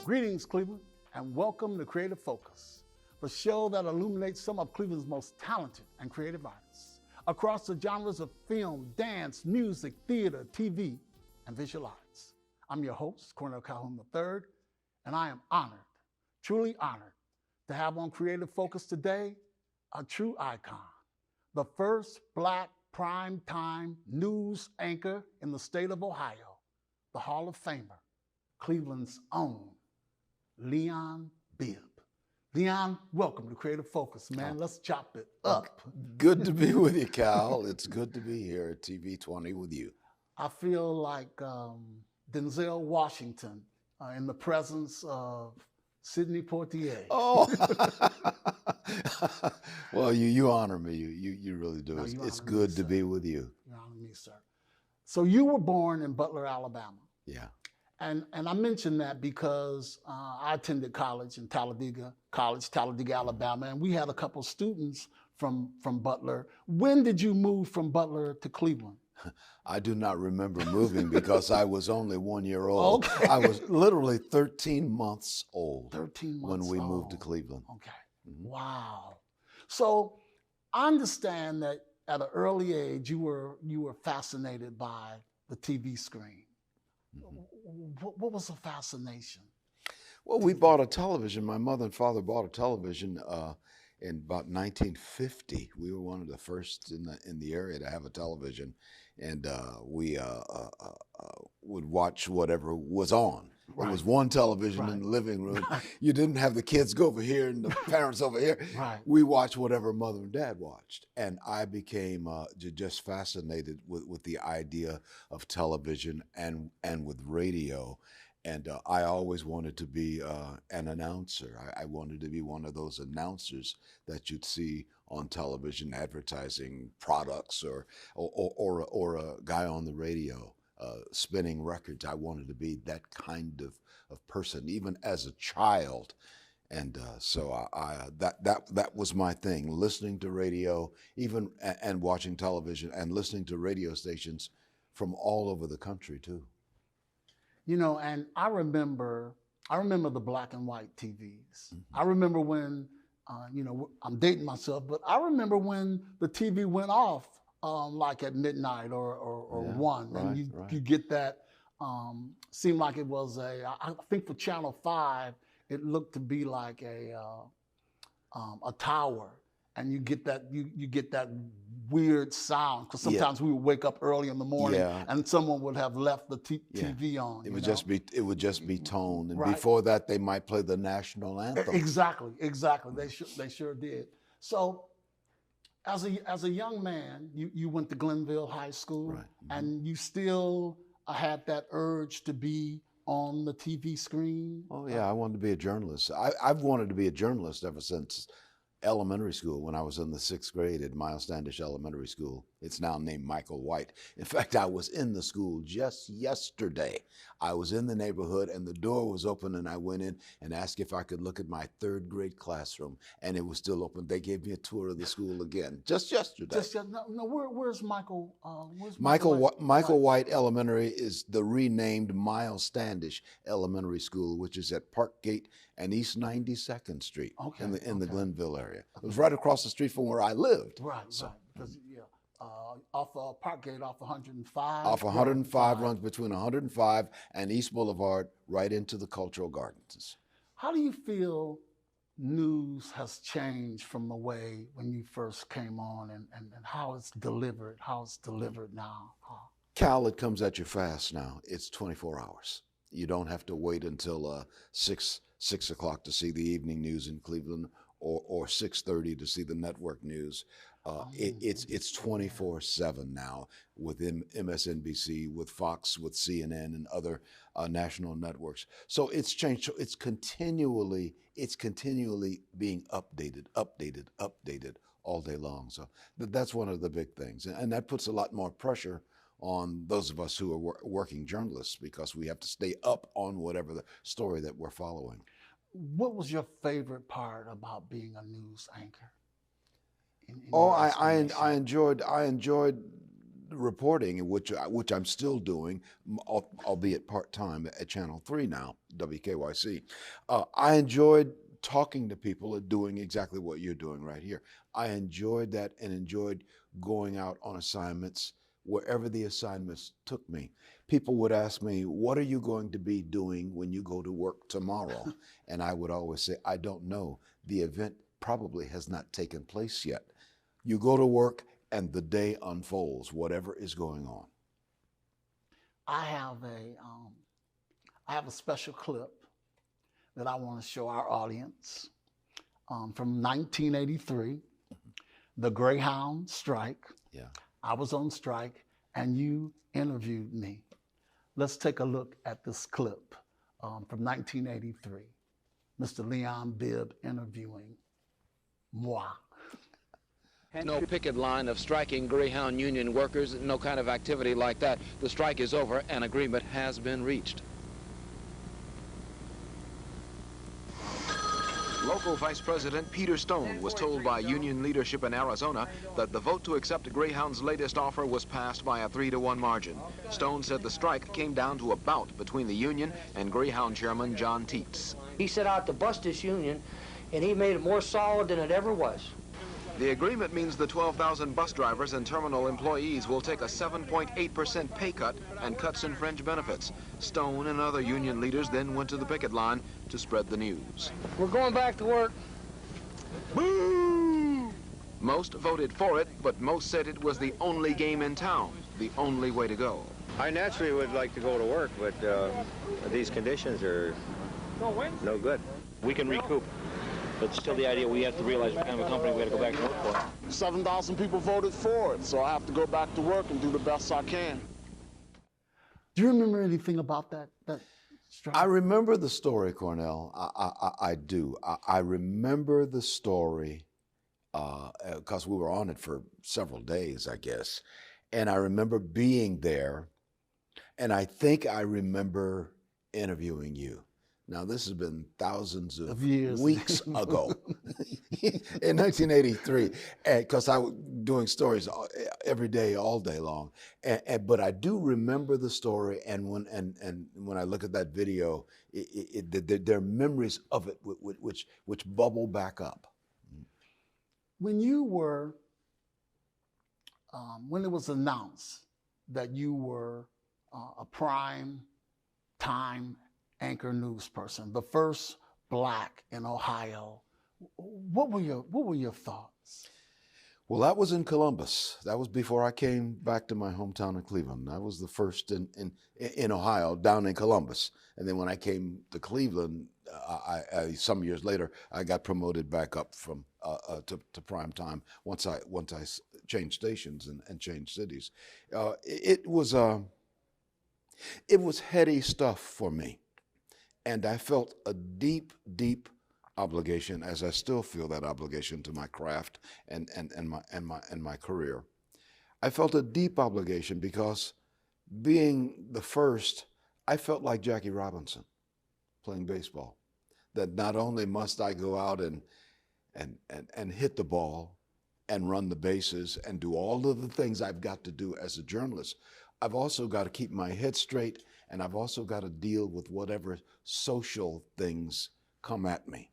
Greetings, Cleveland, and welcome to Creative Focus, the show that illuminates some of Cleveland's most talented and creative artists across the genres of film, dance, music, theater, TV, and visual arts. I'm your host, Cornell Calhoun III, and I am honored, truly honored, to have on Creative Focus today a true icon, the first Black primetime news anchor in the state of Ohio, the Hall of Famer, Cleveland's own Leon Bibb. Leon, welcome to Creative Focus, man. Let's chop it up. Good to be with you, Cal. It's good to be here at TV 20 with you. I feel like Denzel Washington in the presence of Sidney Poitier. Oh, well, you honor me. You really do. No, It's good to be with you. You honor me, sir. So you were born in Butler, Alabama. Yeah. And I mention that because I attended college in Talladega, Alabama, and we had a couple students from Butler. When did you move from Butler to Cleveland? I do not remember moving because I was only 1 year old. Okay. I was literally 13 months old 13 months when we old. moved to Cleveland. Okay. Mm-hmm. Wow. So I understand that at an early age you were fascinated by the TV screen. Mm-hmm. What was the fascination? Well, we bought a television. My mother and father bought a television in about 1950. We were one of the first in the area to have a television, and we would watch whatever was on. Right. There was one television in the living room. Right. You didn't have the kids go over here and the parents over here. Right. We watched whatever mother and dad watched, and I became just fascinated with the idea of television and with radio. And I always wanted to be an announcer. I wanted to be one of those announcers that you'd see on television advertising products or a guy on the radio spinning records. I wanted to be that kind of person, even as a child. And so that was my thing, listening to radio, even and watching television and listening to radio stations from all over the country too. You know, and I remember the black and white TVs. Mm-hmm. I remember when, I'm dating myself, but I remember when the TV went off, like at midnight or 1, and you get that. Seemed like it was I think for Channel 5, it looked to be like a tower, and you get that weird sound, because sometimes we would wake up early in the morning and someone would have left the TV on. It would just be tone, and before that they might play the national anthem. Exactly. They sure did. So as a young man, you went to Glenville High School, right. Mm-hmm. And you still had that urge to be on the TV screen. Oh yeah, I wanted to be a journalist. I've wanted to be a journalist ever since elementary school, when I was in the 6th grade at Miles Standish Elementary School. It's now named Michael White. In fact, I was in the school just yesterday. I was in the neighborhood and the door was open, and I went in and asked if I could look at my 3rd grade classroom, and it was still open. They gave me a tour of the school again just yesterday. Where's Michael? Michael White Elementary is the renamed Miles Standish Elementary School, which is at Parkgate and East 92nd Street in the Glenville area. It was right across the street from where I lived. Right. Off Parkgate, off 105. Off 105 runs between 105 and East Boulevard, right into the Cultural Gardens. How do you feel news has changed from the way when you first came on, and how it's delivered now? Cal, it comes at you fast now. It's 24 hours. You don't have to wait until 6 o'clock to see the evening news in Cleveland, or 6:30 to see the network news. It's 24/7 now with MSNBC, with Fox, with CNN, and other national networks. So it's changed. So it's continually being updated all day long. So that's one of the big things, and that puts a lot more pressure on those of us who are working journalists, because we have to stay up on whatever the story that we're following. What was your favorite part about being a news anchor? I enjoyed reporting, which I'm still doing, albeit part-time at Channel 3 now, WKYC. I enjoyed talking to people and doing exactly what you're doing right here. I enjoyed that and enjoyed going out on assignments wherever the assignments took me. People would ask me, what are you going to be doing when you go to work tomorrow? And I would always say, I don't know. The event probably has not taken place yet. You go to work and the day unfolds, whatever is going on. I have a special clip that I want to show our audience from 1983, the Greyhound strike. Yeah. I was on strike and you interviewed me. Let's take a look at this clip from 1983. Mr. Leon Bibb interviewing moi. No picket line of striking Greyhound Union workers, no kind of activity like that. The strike is over and agreement has been reached. Local Vice President Peter Stone was told by union leadership in Arizona that the vote to accept Greyhound's latest offer was passed by a 3-to-1 margin. Stone said the strike came down to a bout between the union and Greyhound chairman John Teets. He set out to bust this union, and he made it more solid than it ever was. The agreement means the 12,000 bus drivers and terminal employees will take a 7.8% pay cut and cuts in fringe benefits. Stone and other union leaders then went to the picket line to spread the news. We're going back to work. Boo! Most voted for it, but most said it was the only game in town, the only way to go. I naturally would like to go to work, but these conditions are no good. We can recoup. But still the idea, we have to realize what kind of a company we got to go back to work for. 7,000 people voted for it, so I have to go back to work and do the best I can. Do you remember anything about that strike? I remember the story, Cornell. I do. I remember the story because we were on it for several days, I guess. And I remember being there, and I think I remember interviewing you. Now, this has been thousands of years. Weeks ago, in 1983, because I was doing stories every day, all day long. But I do remember the story, and when I look at that video, there are memories of it which bubble back up. When you were, when it was announced that you were a prime time anchor news person, the first Black in Ohio, what were your thoughts? Well, that was in Columbus. That was before I came back to my hometown in Cleveland. I was the first in Ohio, down in Columbus. And then when I came to Cleveland, some years later, I got promoted back up from to prime time once I changed stations and changed cities. It was heady stuff for me. And I felt a deep, deep obligation, as I still feel that obligation to my craft and my career. I felt a deep obligation because being the first, I felt like Jackie Robinson playing baseball. That not only must I go out and hit the ball and run the bases and do all of the things I've got to do as a journalist, I've also got to keep my head straight, and I've also got to deal with whatever social things come at me.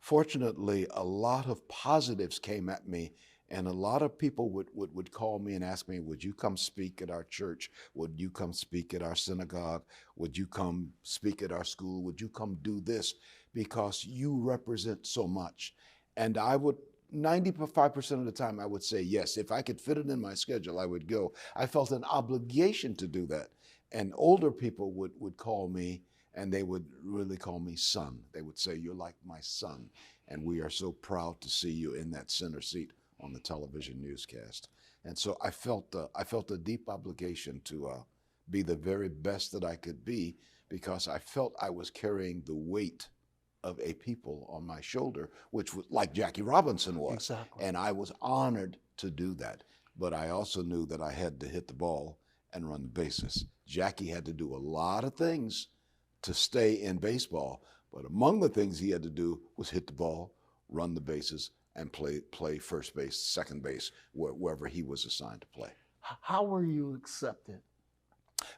Fortunately, a lot of positives came at me, and a lot of people would call me and ask me, would you come speak at our church? Would you come speak at our synagogue? Would you come speak at our school? Would you come do this? Because you represent so much. And I would, 95% of the time, I would say yes. If I could fit it in my schedule, I would go. I felt an obligation to do that. And older people would call me, and they would really call me son. They would say, you're like my son, and we are so proud to see you in that center seat on the television newscast. And so I felt a deep obligation to be the very best that I could be, because I felt I was carrying the weight of a people on my shoulder, which was like Jackie Robinson was. Exactly. And I was honored to do that. But I also knew that I had to hit the ball and run the bases. Jackie had to do a lot of things to stay in baseball, but among the things he had to do was hit the ball, run the bases, and play first base, second base, wherever he was assigned to play. How were you accepted?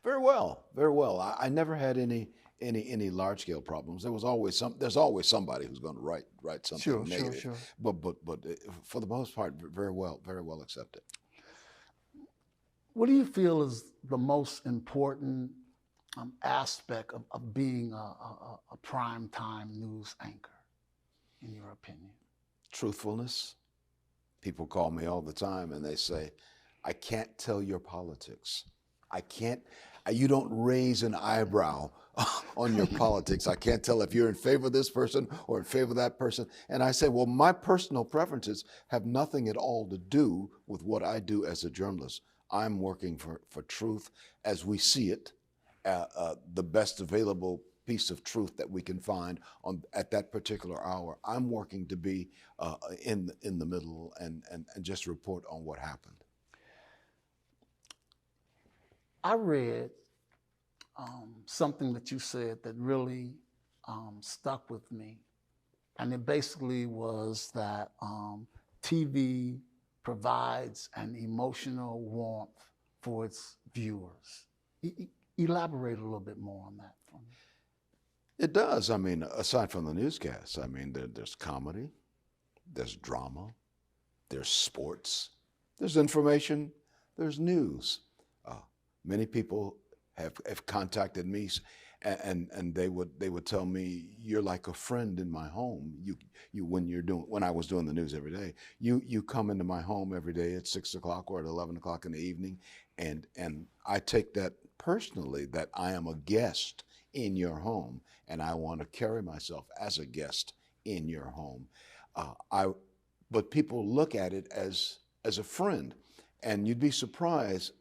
Very well, very well. I never had any large scale problems. There's always somebody who's going to write something negative. Sure. But for the most part, very well accepted. What do you feel is the most important aspect of being a primetime news anchor, in your opinion? Truthfulness. People call me all the time and they say, I can't tell your politics. You don't raise an eyebrow on your politics. I can't tell if you're in favor of this person or in favor of that person. And I say, well, my personal preferences have nothing at all to do with what I do as a journalist. I'm working for truth as we see it, the best available piece of truth that we can find at that particular hour. I'm working to be in the middle and just report on what happened. I read something that you said that really stuck with me. And it basically was that TV provides an emotional warmth for its viewers. Elaborate a little bit more on that for me. It does. I mean, aside from the newscasts, I mean, there's comedy, there's drama, there's sports, there's information, there's news. Many people have contacted me, and they would tell me, you're like a friend in my home. When I was doing the news every day, you come into my home every day at 6 o'clock or at 11 o'clock in the evening, and I take that personally, that I am a guest in your home, and I want to carry myself as a guest in your home. But people look at it as a friend, and you'd be surprised,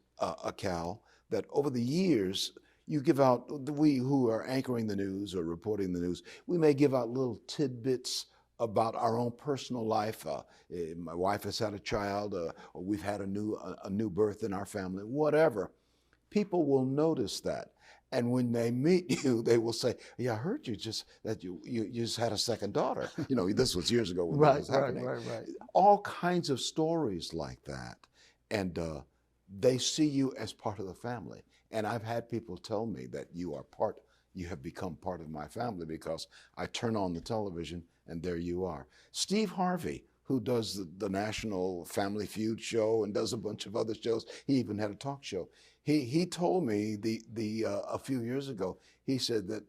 Cal, that over the years, we who are anchoring the news or reporting the news, we may give out little tidbits about our own personal life. My wife has had a child, or we've had a new birth in our family, whatever. People will notice that. And when they meet you, they will say, yeah, I heard you just had a second daughter. This was years ago when that was happening. Right. All kinds of stories like that. And they see you as part of the family. And I've had people tell me that you have become part of my family because I turn on the television and there you are. Steve Harvey, who does the National Family Feud show and does a bunch of other shows, he even had a talk show. He told me a few years ago, he said that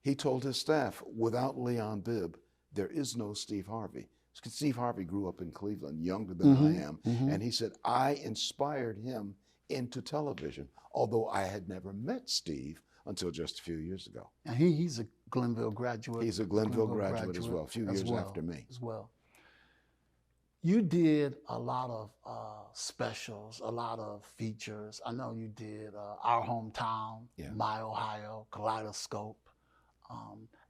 he told his staff, without Leon Bibb, there is no Steve Harvey. Steve Harvey grew up in Cleveland, younger than I am, and he said, I inspired him into television, although I had never met Steve until just a few years ago. And he's a Glenville graduate. He's a Glenville graduate as well, a few years after me. As well. You did a lot of specials, a lot of features. I know you did Our Hometown, My Ohio, Kaleidoscope.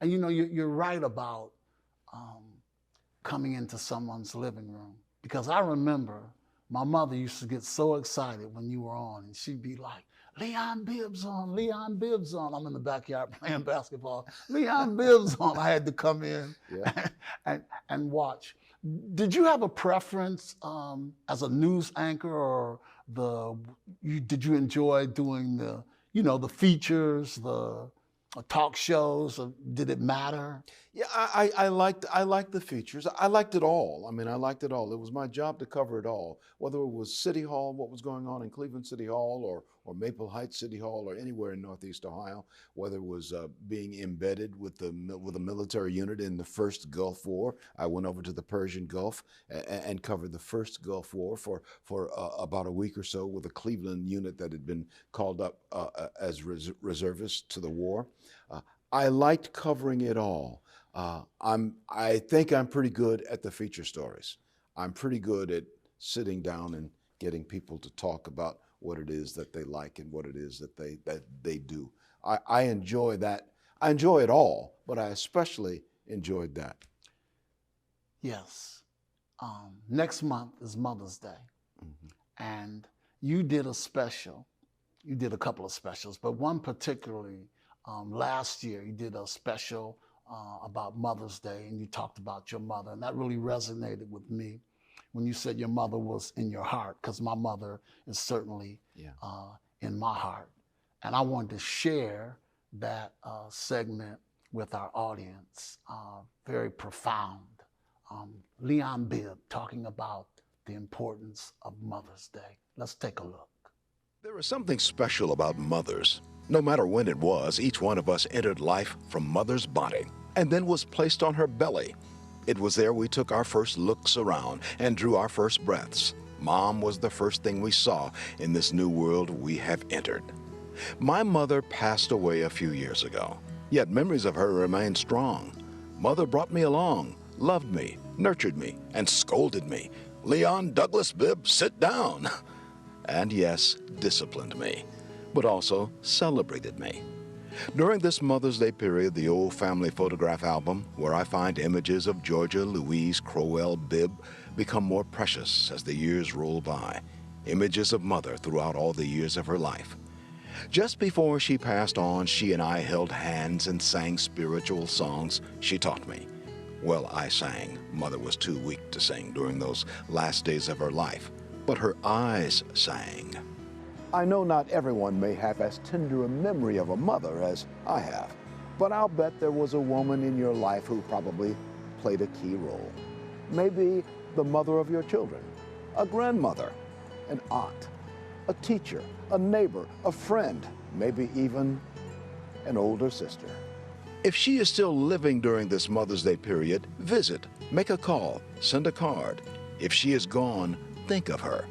And you're right about coming into someone's living room. Because I remember my mother used to get so excited when you were on, and she'd be like, Leon Bibb's on, Leon Bibb's on. I'm in the backyard playing basketball. Leon Bibb's on. I had to come in and watch. Did you have a preference as a news anchor, or did you enjoy doing the features, the talk shows, or did it matter? Yeah, I liked the features. I liked it all. I mean, I liked it all. It was my job to cover it all, whether it was City Hall, what was going on in Cleveland City Hall, or Maple Heights City Hall, or anywhere in Northeast Ohio, whether it was being embedded with a military unit in the first Gulf War. I went over to the Persian Gulf and covered the first Gulf War for about a week or so with a Cleveland unit that had been called up as reservists to the war. I liked covering it all. I think I'm pretty good at the feature stories. I'm pretty good at sitting down and getting people to talk about what it is that they like and what it is that they do. I enjoy that. I enjoy it all, but I especially enjoyed that. Yes. Next month is Mother's Day. And you did a special. You did a couple of specials, but one particularly, last year you did a special about Mother's Day, and you talked about your mother, and that really resonated with me. when you said your mother was in your heart, because my mother is certainly in my heart. And I wanted to share that segment with our audience. Very profound. Leon Bibb talking about the importance of Mother's Day. Let's take a look. There is something special about mothers. No matter when it was, each one of us entered life from mother's body and then was placed on her belly. It was there we took our first looks around and drew our first breaths. Mom was the first thing we saw in this new world we have entered. My mother passed away a few years ago, yet memories of her remain strong. Mother brought me along, loved me, nurtured me, and scolded me. Leon Douglas Bibb, sit down. And yes, disciplined me, but also celebrated me. During this Mother's Day period, the old family photograph album, where I find images of Georgia Louise Crowell Bibb, become more precious as the years roll by. Images of Mother throughout all the years of her life. Just before she passed on, she and I held hands and sang spiritual songs she taught me. Well, I sang. Mother was too weak to sing during those last days of her life, but her eyes sang. I know not everyone may have as tender a memory of a mother as I have, but I'll bet there was a woman in your life who probably played a key role. Maybe the mother of your children, a grandmother, an aunt, a teacher, a neighbor, a friend, maybe even an older sister. If she is still living during this Mother's Day period, visit, make a call, send a card. If she is gone, think of her.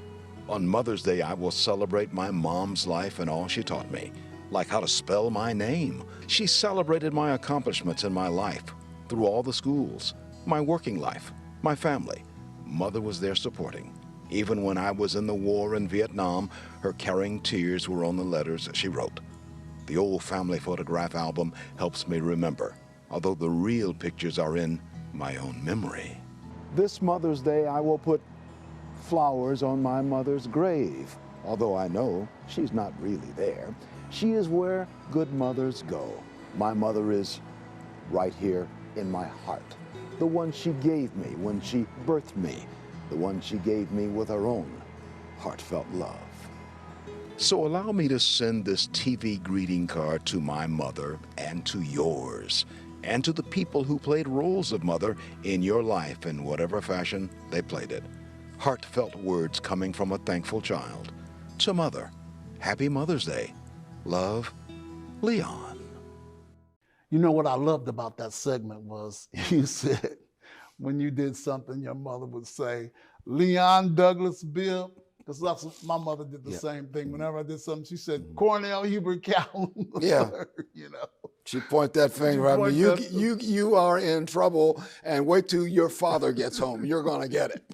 On Mother's Day, I will celebrate my mom's life and all she taught me, like how to spell my name. She celebrated my accomplishments in my life, through all the schools, my working life, my family. Mother was there supporting. Even when I was in the war in Vietnam, her caring tears were on the letters she wrote. The old family photograph album helps me remember, although the real pictures are in my own memory. This Mother's Day, I will put flowers on my mother's grave, although I know she's not really there. She is where good mothers go. My mother is right here in my heart, the one she gave me when she birthed me, the one she gave me with her own heartfelt love. So allow me to send this TV greeting card to my mother and to yours, and to the people who played roles of mother in your life in whatever fashion they played it. Heartfelt words coming from a thankful child. To Mother, Happy Mother's Day. Love, Leon. You know what I loved about that segment was you said when you did something, your mother would say, Leon Douglas Bibb, because that's my mother did the same thing. Whenever I did something, she said, Cornell Hubert Calhoun. You know. She point that finger at me. You are in trouble, and wait till your father gets home. You're gonna get it.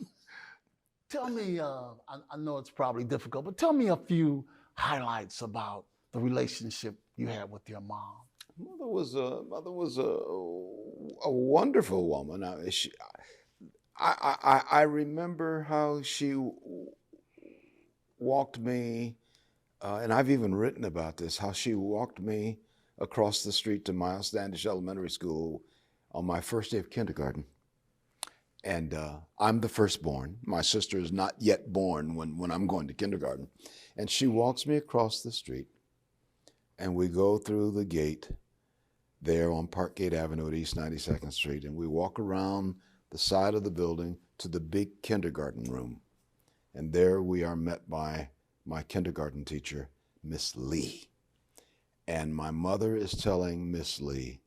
Tell me, I know it's probably difficult, but tell me a few highlights about the relationship you had with your mom. Mother was a wonderful woman. I remember how she walked me, and I've even written about this, how she walked me across the street to Miles Standish Elementary School on my first day of kindergarten. And I'm the firstborn. My sister is not yet born when I'm going to kindergarten. And she walks me across the street, and we go through the gate there on Parkgate Avenue at East 92nd Street, and we walk around the side of the building to the big kindergarten room. And there we are met by my kindergarten teacher, Miss Lee. And my mother is telling Miss Lee,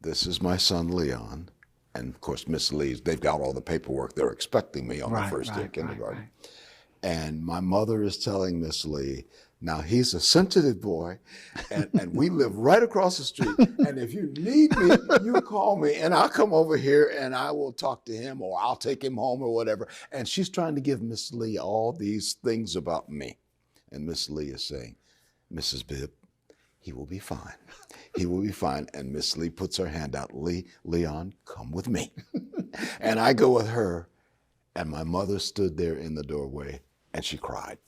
this is my son, Leon. And of course, Miss Lee's, they've got all the paperwork. They're expecting me on the first day of kindergarten. And my mother is telling Miss Lee, now he's a sensitive boy, and we live right across the street. And if you need me, you call me, and I'll come over here and I will talk to him, or I'll take him home or whatever. And she's trying to give Miss Lee all these things about me. And Miss Lee is saying, Mrs. Bibb, he will be fine. He will be fine. And Miss Lee puts her hand out. Leon, come with me. And I go with her. And my mother stood there in the doorway and she cried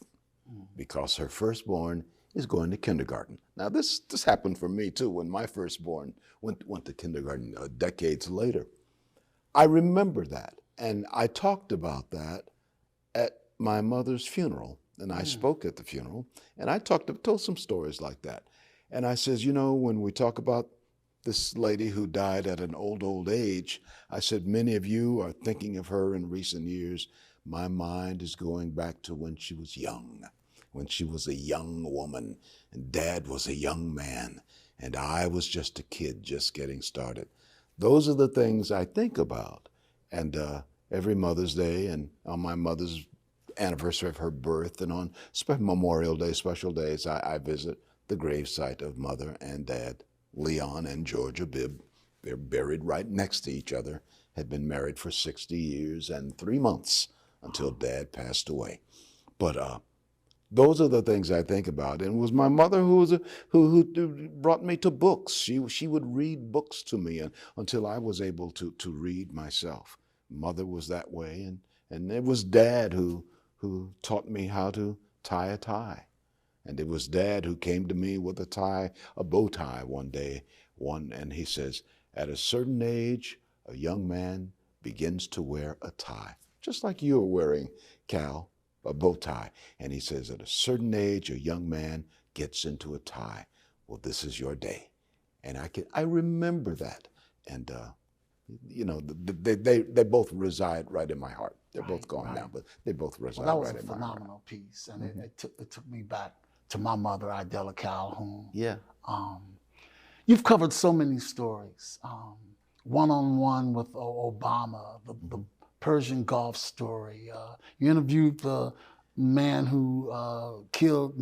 because her firstborn is going to kindergarten. Now this happened for me too when my firstborn went to kindergarten decades later. I remember that. And I talked about that at my mother's funeral, and I spoke at the funeral, and I told some stories like that. And I says, you know, when we talk about this lady who died at an old age, I said, many of you are thinking of her in recent years. My mind is going back to when she was young, when she was a young woman, and Dad was a young man, and I was just a kid just getting started. Those are the things I think about. And every Mother's Day and on my mother's anniversary of her birth and on Memorial Day, special days, I visit the gravesite of Mother and Dad, Leon and Georgia Bibb. They're buried right next to each other, had been married for 60 years and 3 months until Dad passed away. But those are the things I think about. And it was my mother who brought me to books. She would read books to me until I was able to read myself. Mother was that way, and it was Dad who taught me how to tie a tie. And it was Dad who came to me with a bow tie one day, and he says, at a certain age, a young man begins to wear a tie, just like you're wearing, Cal, a bow tie. And he says, at a certain age, a young man gets into a tie. Well, this is your day. And I remember that. And, you know, they both reside right in my heart. They're both gone now, but they both reside right in my heart. That was a phenomenal piece, and it took me back to my mother, Idella Calhoun. Yeah. You've covered so many stories. One-on-one with Obama, the Persian Gulf story. You interviewed the man who killed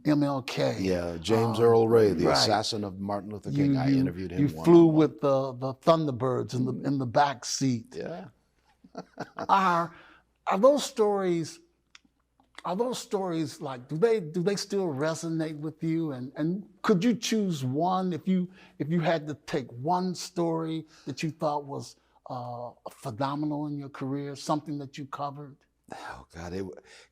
MLK. Yeah, James Earl Ray, the right. assassin of Martin Luther King. I interviewed him. You flew with the Thunderbirds in the back seat. Yeah. Are those stories like, do they still resonate with you? And could you choose one if you had to take one story that you thought was phenomenal in your career, something that you covered? Oh God,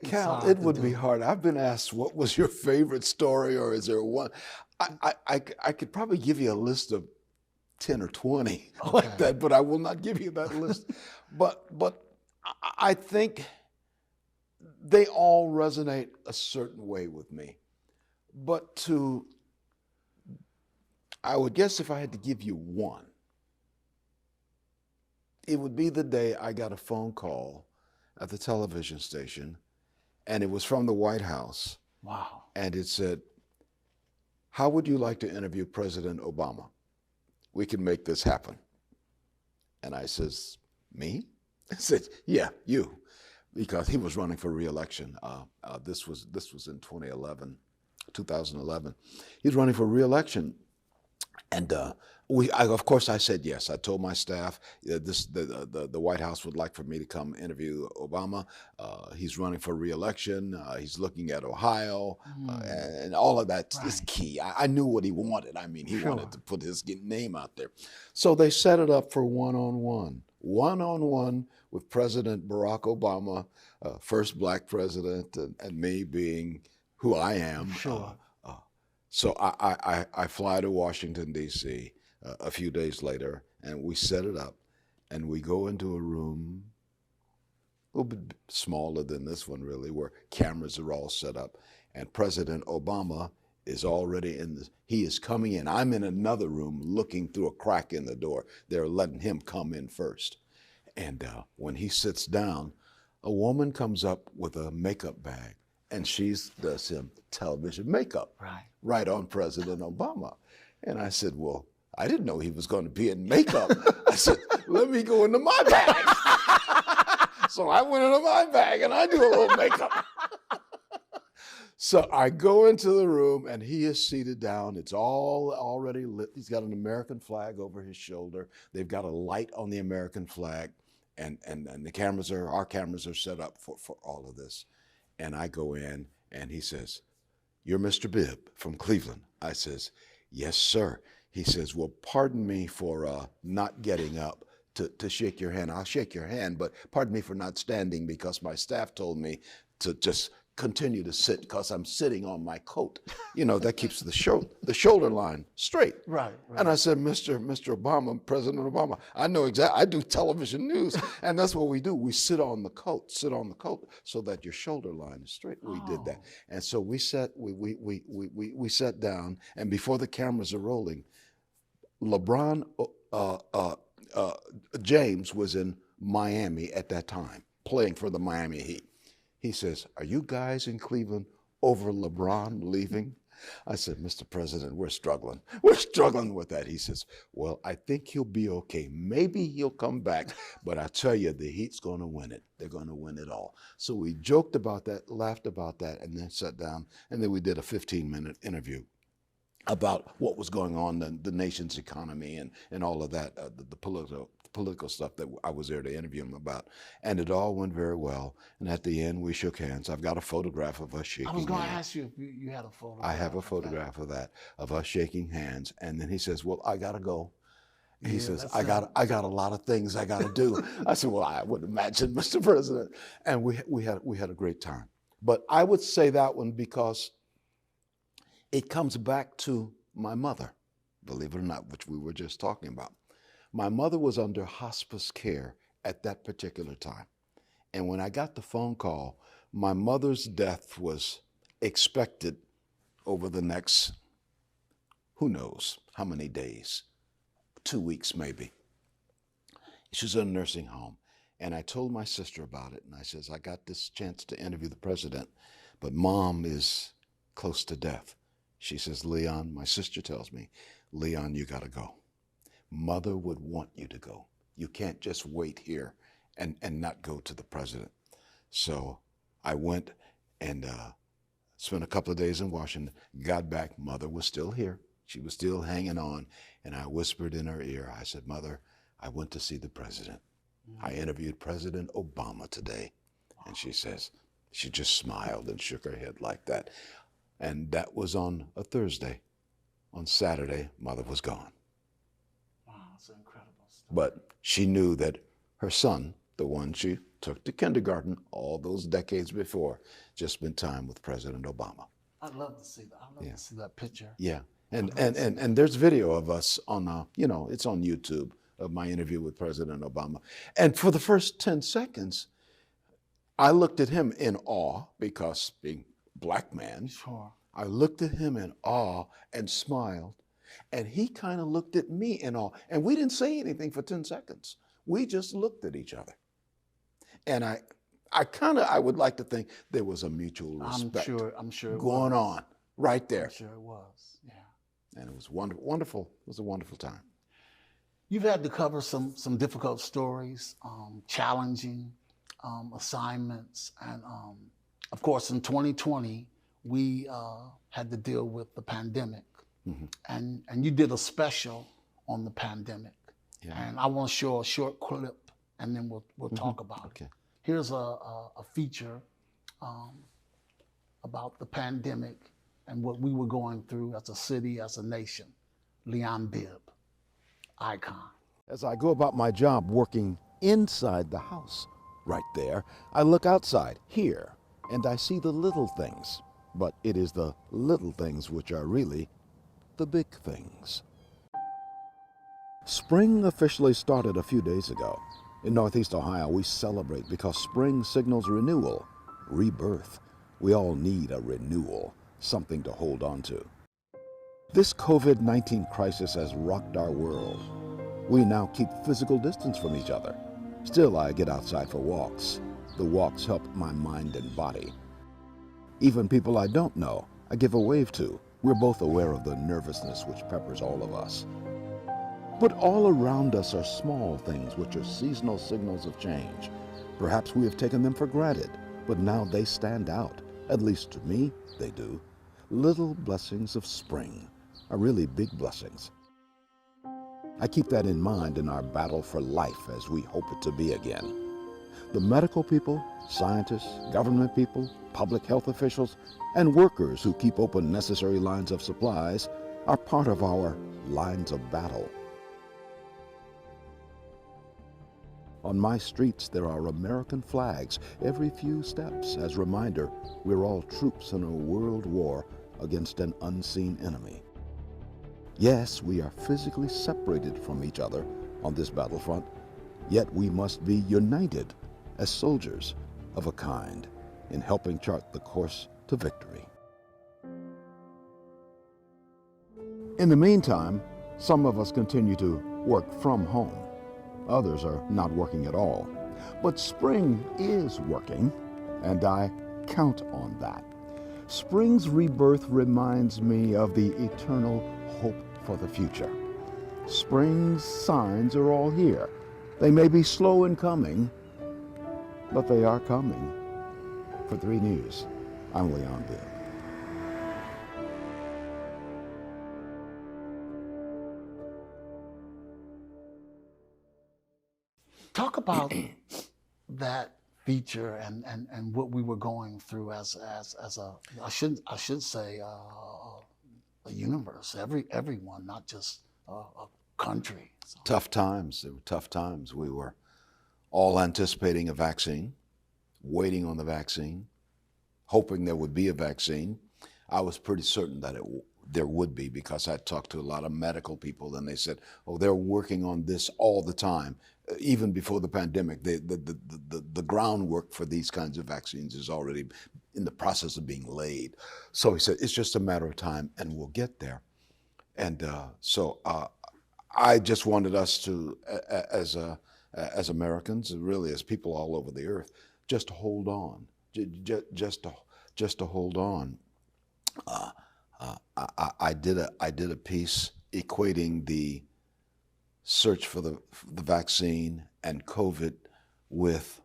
Cal, it would be hard. I've been asked, what was your favorite story, or is there one? I could probably give you a list of 10 or 20 like that, but I will not give you that list. But I think they all resonate a certain way with me. But I would guess if I had to give you one, it would be the day I got a phone call at the television station, and it was from the White House. Wow. And it said, how would you like to interview President Obama? We can make this happen. And I says, me? I said, yeah, you. Because he was running for re-election. This was in 2011. He's running for re-election. And of course, I said yes. I told my staff the White House would like for me to come interview Obama. He's running for re-election. He's looking at Ohio, and all of that is key. I knew what he wanted. I mean, he wanted to put his name out there. So they set it up for one-on-one with President Barack Obama, first black president, and me being who I am. Sure. So I fly to Washington, D.C. A few days later, and we set it up, and we go into a room a little bit smaller than this one, really, where cameras are all set up, and President Obama is already he is coming in. I'm in another room looking through a crack in the door. They're letting him come in first. And when he sits down, a woman comes up with a makeup bag, and she does him television makeup right on President Obama. And I said, well, I didn't know he was going to be in makeup. I said, let me go into my bag. So I went into my bag, and I do a little makeup. So I go into the room, and he is seated down. It's all already lit. He's got an American flag over his shoulder. They've got a light on the American flag, and our cameras are set up for all of this. And I go in, and he says, you're Mr. Bibb from Cleveland. I says, yes, sir. He says, well, pardon me for not getting up to shake your hand. I'll shake your hand, but pardon me for not standing because my staff told me to just continue to sit because I'm sitting on my coat. You know, that keeps the shoulder line straight. Right. And I said, Mr. Obama, President Obama, I know exactly, I do television news, and that's what we do. We sit on the coat so that your shoulder line is straight. We did that. And so we sat down, and before the cameras are rolling, LeBron James was in Miami at that time, playing for the Miami Heat. He says, "Are you guys in Cleveland over LeBron leaving?" I said, "Mr. President, we're struggling. We're struggling with that." He says, "Well, I think he'll be okay. Maybe he'll come back, but I tell you, the Heat's going to win it. They're going to win it all." So we joked about that, laughed about that, and then sat down, and then we did a 15-minute interview about what was going on in the nation's economy and all of that, the political stuff that I was there to interview him about. And it all went very well. And at the end, we shook hands. I've got a photograph of us shaking hands. I was going to ask you if you had a photograph. I have a photograph of that, of us shaking hands. And then he says, "Well, I got to go." He says, I got a lot of things I got to do. I said, "Well, I would imagine, Mr. President." And we had a great time. But I would say that one because it comes back to my mother, believe it or not, which we were just talking about. My mother was under hospice care at that particular time. And when I got the phone call, my mother's death was expected over the next, who knows how many days, 2 weeks maybe. She was in a nursing home. And I told my sister about it. And I says, "I got this chance to interview the president, but Mom is close to death." She says, "Leon," my sister tells me, "Leon, you got to go. Mother would want you to go. You can't just wait here and not go to the president." So I went and spent a couple of days in Washington, got back. Mother was still here. She was still hanging on. And I whispered in her ear, I said, "Mother, I went to see the president. I interviewed President Obama today." And she says, she just smiled and shook her head like that. And that was on a Thursday. On Saturday, Mother was gone. Wow, that's incredible stuff. But she knew that her son, the one she took to kindergarten all those decades before, just spent time with President Obama. I'd love to see that. I'd love to see that picture. Yeah, and there's video of us on, it's on YouTube, of my interview with President Obama. And for the first 10 seconds, I looked at him in awe because being black man, Sure. I looked at him in awe and smiled, and he kind of looked at me in awe, and we didn't say anything for 10 seconds. We just looked at each other. And I would like to think there was a mutual respect I'm sure going on right there. I'm sure it was, yeah. And it was wonderful. It was a wonderful time. You've had to cover some difficult stories, challenging assignments, and of course, in 2020, we had to deal with the pandemic, and you did a special on the pandemic, and I want to show a short clip, and then we'll talk about it. Here's a feature about the pandemic and what we were going through as a city, as a nation. Leon Bibb, icon. As I go about my job working inside the house, right there, I look outside, here, and I see the little things. But it is the little things which are really the big things. Spring officially started a few days ago. In Northeast Ohio, we celebrate because spring signals renewal, rebirth. We all need a renewal, something to hold on to. This COVID-19 crisis has rocked our world. We now keep physical distance from each other. Still, I get outside for walks. The walks help my mind and body. Even people I don't know, I give a wave to. We're both aware of the nervousness which peppers all of us. But all around us are small things which are seasonal signals of change. Perhaps we have taken them for granted, but now they stand out. At least to me, they do. Little blessings of spring are really big blessings. I keep that in mind in our battle for life as we hope it to be again. The medical people, scientists, government people, public health officials, and workers who keep open necessary lines of supplies are part of our lines of battle. On my streets, there are American flags every few steps as reminder we're all troops in a world war against an unseen enemy. Yes, we are physically separated from each other on this battlefront, yet we must be united as soldiers of a kind in helping chart the course to victory. In the meantime, some of us continue to work from home. Others are not working at all. But spring is working, and I count on that. Spring's rebirth reminds me of the eternal hope for the future. Spring's signs are all here. They may be slow in coming, but they are coming. For 3 News, I'm Leon Bibb. Talk about that feature and what we were going through as a I should say a universe, everyone, not just a country. So. Tough times. They were tough times. We were all anticipating a vaccine, waiting on the vaccine, hoping there would be a vaccine. I was pretty certain that there would be, because I talked to a lot of medical people, and they said, oh, they're working on this all the time. Even before the pandemic, the groundwork for these kinds of vaccines is already in the process of being laid. So he said, it's just a matter of time, and we'll get there. And so I just wanted us to, as Americans, and really as people all over the earth, just to hold on, just to hold on. I did a piece equating the search for the vaccine and COVID with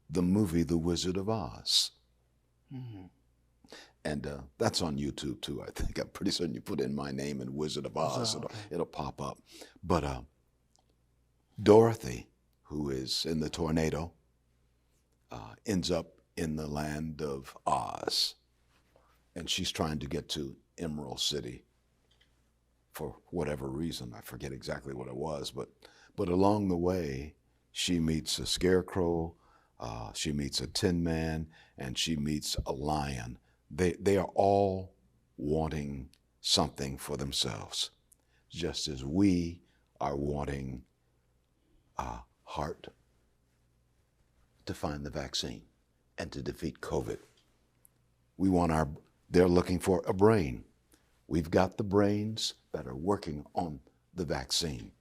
the movie The Wizard of Oz. Mm-hmm. And that's on YouTube too, I think. I'm pretty certain you put in my name and Wizard of Oz, it'll pop up. But Dorothy, who is in the tornado, ends up in the land of Oz. And she's trying to get to Emerald City for whatever reason. I forget exactly what it was, but along the way, she meets a scarecrow, she meets a Tin Man, and she meets a lion. They are all wanting something for themselves, just as we are wanting a heart to find the vaccine and to defeat COVID. They're looking for a brain. We've got the brains that are working on the vaccine.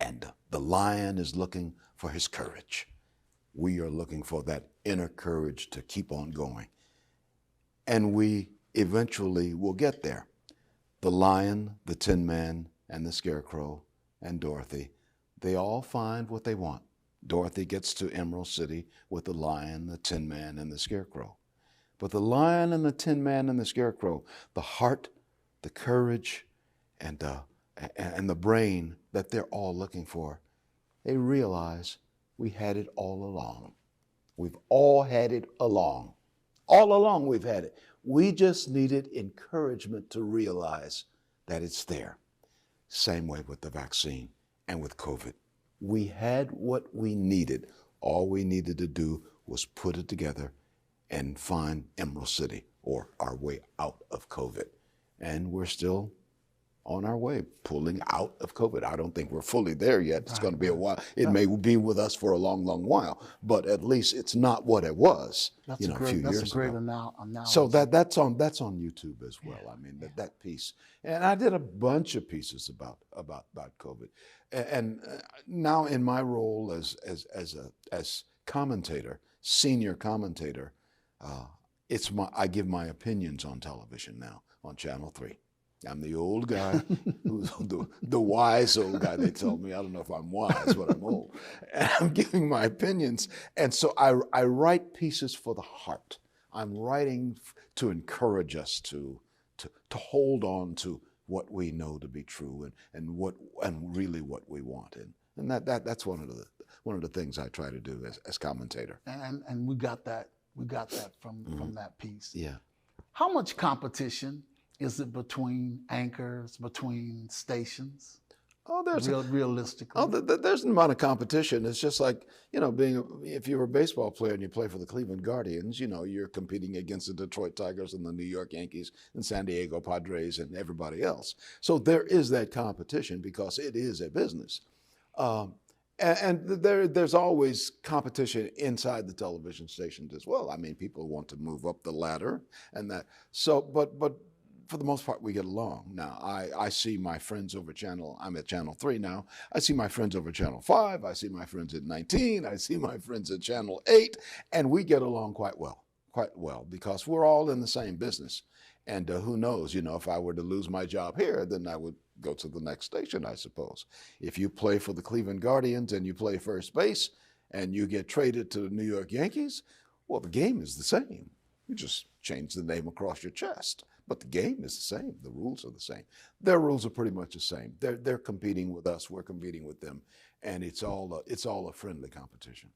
And the lion is looking for his courage. We are looking for that inner courage to keep on going. And we eventually will get there. The lion, the Tin Man, and the scarecrow, and Dorothy, they all find what they want. Dorothy gets to Emerald City with the lion, the Tin Man, and the scarecrow. But the lion and the Tin Man and the scarecrow, the heart, the courage, and the brain that they're all looking for, they realize we had it all along. We've all had it along. All along we've had it. We just needed encouragement to realize that it's there. Same way with the vaccine and with COVID. We had what we needed. All we needed to do was put it together and find Emerald City, or our way out of COVID. And we're still on our way, pulling out of COVID. I don't think we're fully there yet. It's going to be a while. It may be with us for a long, long while, but at least it's not what it was, a few years ago. That's a great analogy. So that's on YouTube as well. I mean, that piece. And I did a bunch of pieces about COVID. And now in my role as commentator, senior commentator, I give my opinions on television now on Channel 3. I'm the old guy, who's the wise old guy, they tell me. I don't know if I'm wise, but I'm old. And I'm giving my opinions. And so I write pieces for the heart. I'm writing to encourage us to hold on to what we know to be true and really what we want. And that's one of the things I try to do as commentator. And we got that from that piece. Yeah. How much competition is it between anchors, between stations? Oh, there's realistically. there's an amount of competition. It's just like, if you're a baseball player and you play for the Cleveland Guardians, you're competing against the Detroit Tigers and the New York Yankees and San Diego Padres and everybody else. So there is that competition because it is a business. And there's always competition inside the television stations as well. I mean, people want to move up the ladder and that. So, but for the most part, we get along. Now, I see my friends over I'm at Channel 3 now. I see my friends over Channel 5. I see my friends at 19. I see my friends at Channel 8. And we get along quite well, because we're all in the same business. And who knows, if I were to lose my job here, then I would go to the next station, I suppose. If you play for the Cleveland Guardians and you play first base and you get traded to the New York Yankees, well, the game is the same. You just change the name across your chest. But the game is the same. The rules are the same. Their rules are pretty much the same. They're competing with us. We're competing with them, and it's all a friendly competition.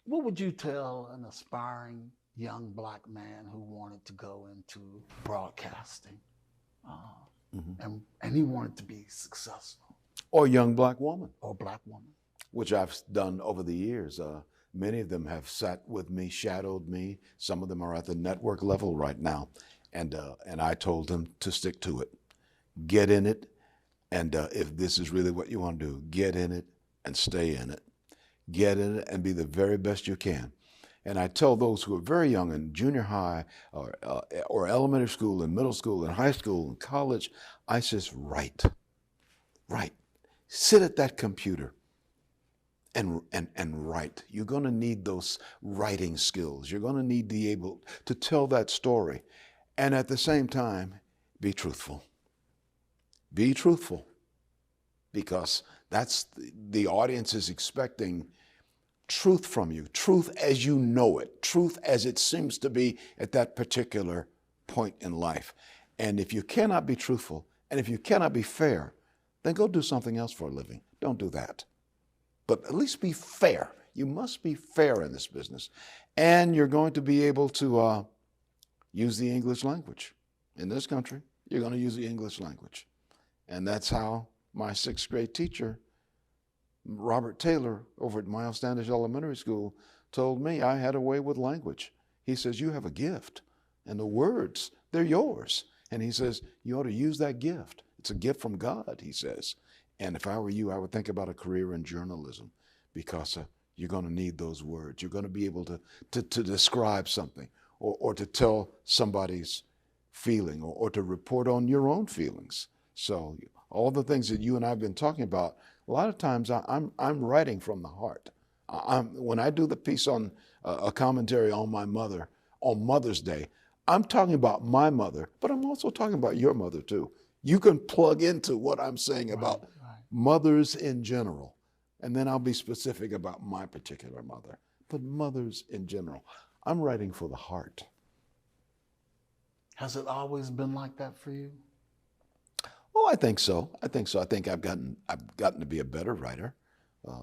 What would you tell an aspiring young black man who wanted to go into broadcasting, and he wanted to be successful? Or young black woman. Or black woman. Which I've done over the years. Many of them have sat with me, shadowed me. Some of them are at the network level right now. And I told them to stick to it. Get in it. And if this is really what you want to do, get in it and stay in it. Get in it and be the very best you can. And I tell those who are very young in junior high or elementary school and middle school and high school and college, I says, write. Sit at that computer. And write. You're going to need those writing skills. You're going to need to be able to tell that story. And at the same time, be truthful. Be truthful. Because that's the audience is expecting truth from you. Truth as you know it. Truth as it seems to be at that particular point in life. And if you cannot be truthful, and if you cannot be fair, then go do something else for a living. Don't do that. But at least be fair. You must be fair in this business. And you're going to be able to use the English language. In this country, you're going to use the English language. And that's how my 6th grade teacher, Robert Taylor, over at Miles Standish Elementary School, told me I had a way with language. He says, you have a gift. And the words, they're yours. And he says, you ought to use that gift. It's a gift from God, he says. And if I were you, I would think about a career in journalism, because you're going to need those words. You're going to be able to describe something or to tell somebody's feeling or to report on your own feelings. So all the things that you and I have been talking about, a lot of times I'm writing from the heart. When I do the piece on a commentary on my mother, on Mother's Day, I'm talking about my mother, but I'm also talking about your mother too. You can plug into what I'm saying about mothers in general, and then I'll be specific about my particular mother, but mothers in general. I'm writing for the heart. Has it always been like that for you? Oh, I think so. I think I've gotten to be a better writer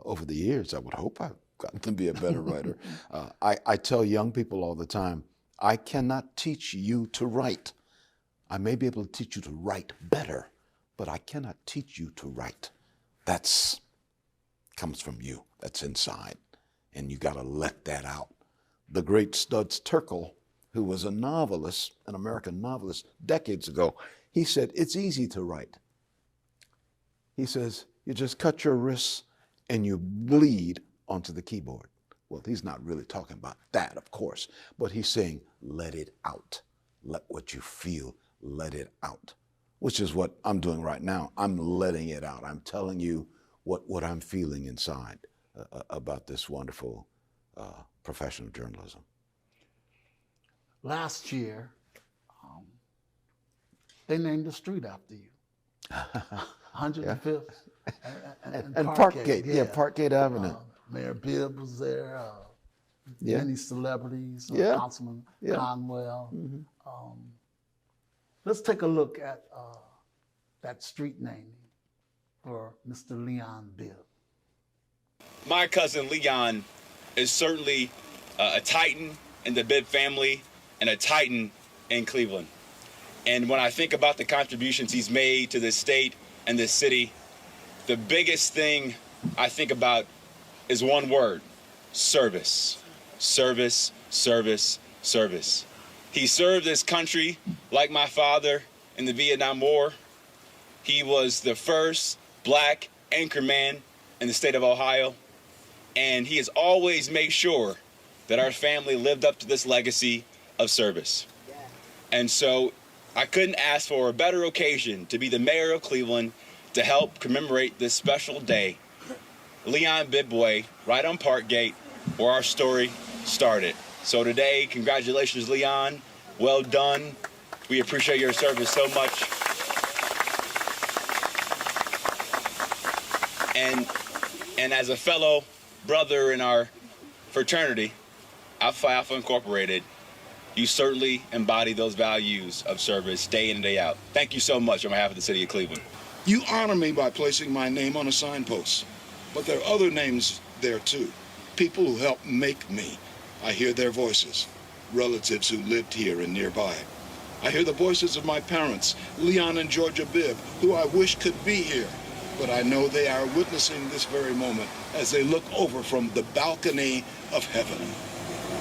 over the years. I would hope I've gotten to be a better writer. I tell young people all the time, I cannot teach you to write. I may be able to teach you to write better, but I cannot teach you to write. That's comes from you. That's inside. And you got to let that out. The great Studs Terkel, who was a novelist, an American novelist decades ago, he said, it's easy to write. He says, you just cut your wrists and you bleed onto the keyboard. Well, he's not really talking about that, of course, but he's saying, let it out. Let what you feel, let it out, which is what I'm doing right now. I'm letting it out. I'm telling you what I'm feeling inside about this wonderful profession of journalism. Last year, they named a street after you. 105th and Parkgate. Yeah, Parkgate Avenue. Mayor Bibb was there. Many celebrities. Councilman Conwell. Mm-hmm. Let's take a look at that street naming for Mr. Leon Bibb. My cousin Leon is certainly a titan in the Bibb family and a titan in Cleveland. And when I think about the contributions he's made to this state, and this city, the biggest thing I think about is one word: service. Service, service, service. He served this country like my father in the Vietnam War. He was the first black anchorman in the state of Ohio, and he has always made sure that our family lived up to this legacy of service. And so I couldn't ask for a better occasion to be the mayor of Cleveland to help commemorate this special day, Leon Bibb Way, right on Parkgate, where our story started. So today, congratulations, Leon. Well done. We appreciate your service so much. And as a fellow brother in our fraternity, Alpha Alpha Incorporated, you certainly embody those values of service day in and day out. Thank you so much on behalf of the city of Cleveland. You honor me by placing my name on a signpost, but there are other names there too. People who helped make me. I hear their voices, relatives who lived here and nearby. I hear the voices of my parents, Leon and Georgia Bibb, who I wish could be here, but I know they are witnessing this very moment as they look over from the balcony of heaven.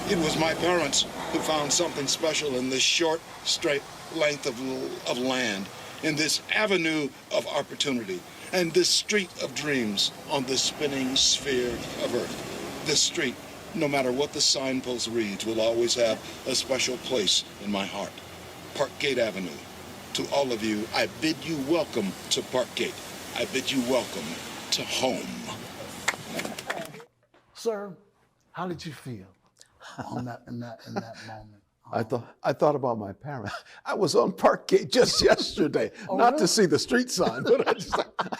It was my parents who found something special in this short, straight length of land, in this avenue of opportunity, and this street of dreams on this spinning sphere of earth. This street, no matter what the signpost reads, will always have a special place in my heart. Parkgate Avenue. To all of you, I bid you welcome to Parkgate. I bid you welcome to home. Sir, how did you feel in that moment? I thought about my parents. I was on Parkgate just yesterday, not really? to see the street sign, but I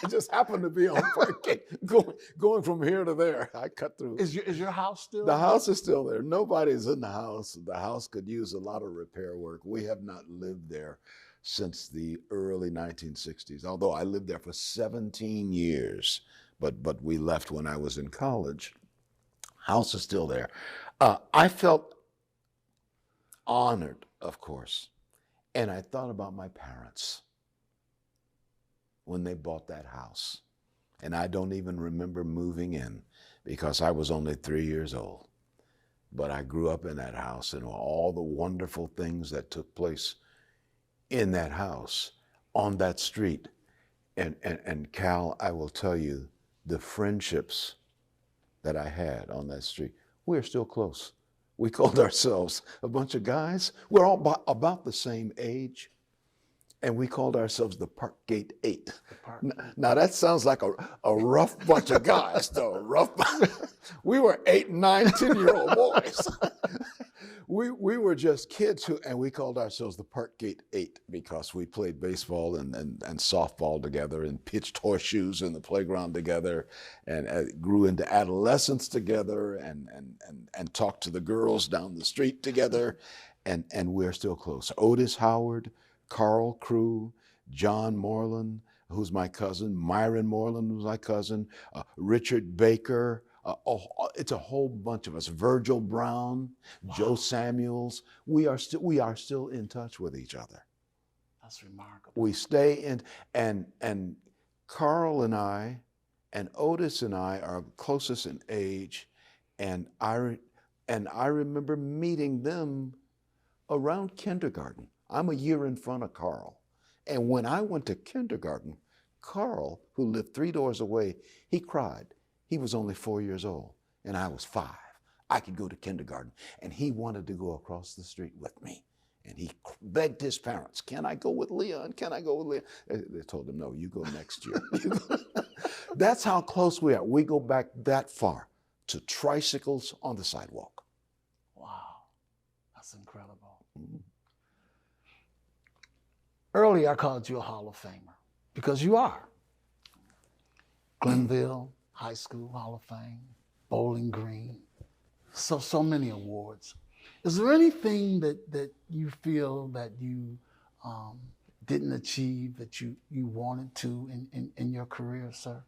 just happened to be on Parkgate, going from here to there. I cut through. Is your house still? The house is still there. Nobody's in the house. The house could use a lot of repair work. We have not lived there since the early 1960s, although I lived there for 17 years, but we left when I was in college. House is still there. I felt honored, of course, and I thought about my parents when they bought that house. And I don't even remember moving in because I was only 3 years old. But I grew up in that house and all the wonderful things that took place in that house, on that street. And Cal, I will tell you, the friendships that I had on that street, we're still close. We called ourselves a bunch of guys. We're all about the same age. And we called ourselves the Parkgate 8. Now that sounds like a rough bunch of guys, though. We were 8, 9, 10-year-old boys. We were just kids and we called ourselves the Parkgate 8 because we played baseball and softball together and pitched horseshoes in the playground together and grew into adolescence together and talked to the girls down the street together. And we're still close. Otis Howard, Carl Crew, John Moreland, who's my cousin, Myron Moreland, who's my cousin, Richard Baker, it's a whole bunch of us, Virgil Brown, wow. Joe Samuels. We are still in touch with each other. That's remarkable. We stay in, and Carl and I, and Otis and I are closest in age, and I remember meeting them around kindergarten. I'm a year in front of Carl. And when I went to kindergarten, Carl, who lived 3 doors away, he cried. He was only 4 years old, and I was 5. I could go to kindergarten, and he wanted to go across the street with me. And he begged his parents, can I go with Leon? Can I go with Leon? They told him, no, you go next year. That's how close we are. We go back that far to tricycles on the sidewalk. Wow, that's incredible. Mm-hmm. Earlier, I called you a Hall of Famer because you are. Glenville High School Hall of Fame, Bowling Green, so many awards. Is there anything that you feel that you didn't achieve that you wanted to in your career, sir?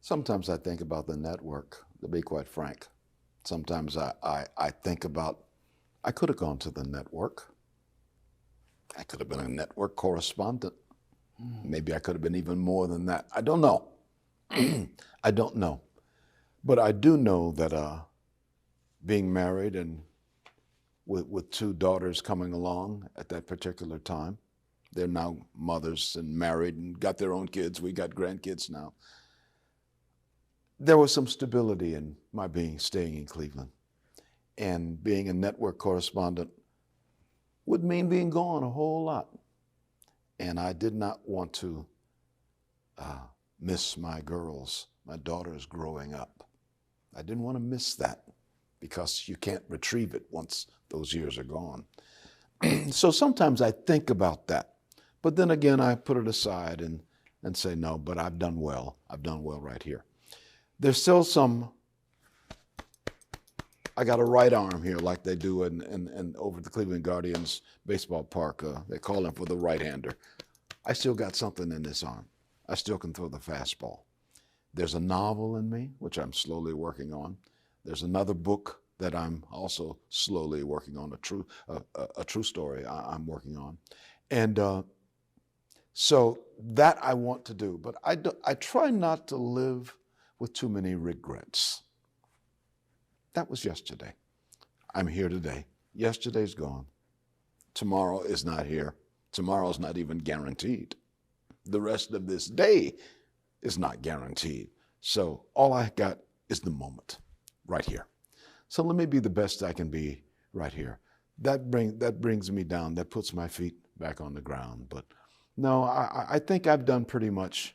Sometimes I think about the network, to be quite frank. Sometimes I think about, I could have gone to the network. I could have been a network correspondent. Maybe I could have been even more than that. I don't know. I don't know. But I do know that being married and with 2 daughters coming along at that particular time, they're now mothers and married and got their own kids. We got grandkids now. There was some stability in my staying in Cleveland. And being a network correspondent would mean being gone a whole lot. And I did not want to miss my girls, my daughters growing up. I didn't want to miss that because you can't retrieve it once those years are gone. So sometimes I think about that. But then again, I put it aside and say, no, but I've done well. I've done well right here. There's still some, I got a right arm here like they do in over at the Cleveland Guardians baseball park. They call him for the right-hander. I still got something in this arm. I still can throw the fastball. There's a novel in me, which I'm slowly working on. There's another book that I'm also slowly working on, a true story I'm working on. And so that I want to do, but I try not to live with too many regrets. That was yesterday. I'm here today. Yesterday's gone. Tomorrow is not here. Tomorrow's not even guaranteed. The rest of this day is not guaranteed. So all I got is the moment right here. So let me be the best I can be right here. That brings me down. That puts my feet back on the ground. But no, I think I've done pretty much,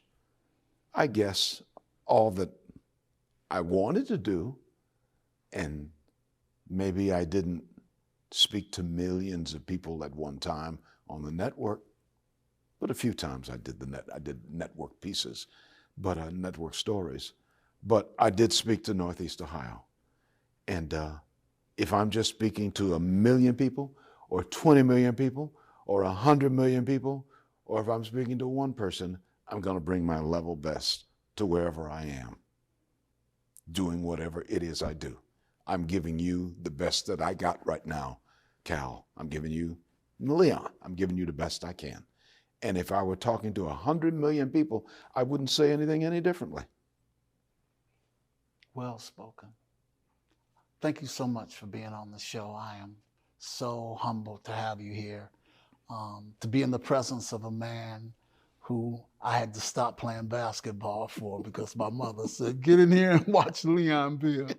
I guess, all that I wanted to do. And maybe I didn't speak to millions of people at one time on the network, but a few times I did network pieces, but network stories. But I did speak to Northeast Ohio. And if I'm just speaking to 1 million people or 20 million people or 100 million people, or if I'm speaking to one person, I'm going to bring my level best to wherever I am, doing whatever it is I do. I'm giving you the best that I got right now, Cal. I'm giving you, Leon, I'm giving you the best I can. And if I were talking to 100 million people, I wouldn't say anything any differently. Well spoken. Thank you so much for being on the show. I am so humbled to have you here, to be in the presence of a man who I had to stop playing basketball for because my mother said, get in here and watch Leon Bibb.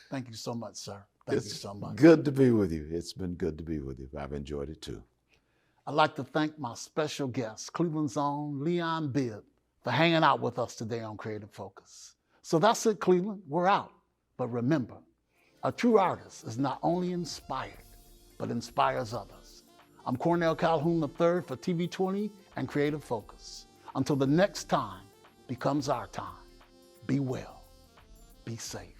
Thank you so much, sir. Thank you so much. Good to be with you. It's been good to be with you. I've enjoyed it too. I'd like to thank my special guest, Cleveland's own Leon Bibb, for hanging out with us today on Creative Focus. So that's it, Cleveland. We're out. But remember, a true artist is not only inspired, but inspires others. I'm Cornell Calhoun III for TV 20 and Creative Focus. Until the next time becomes our time, be well, be safe.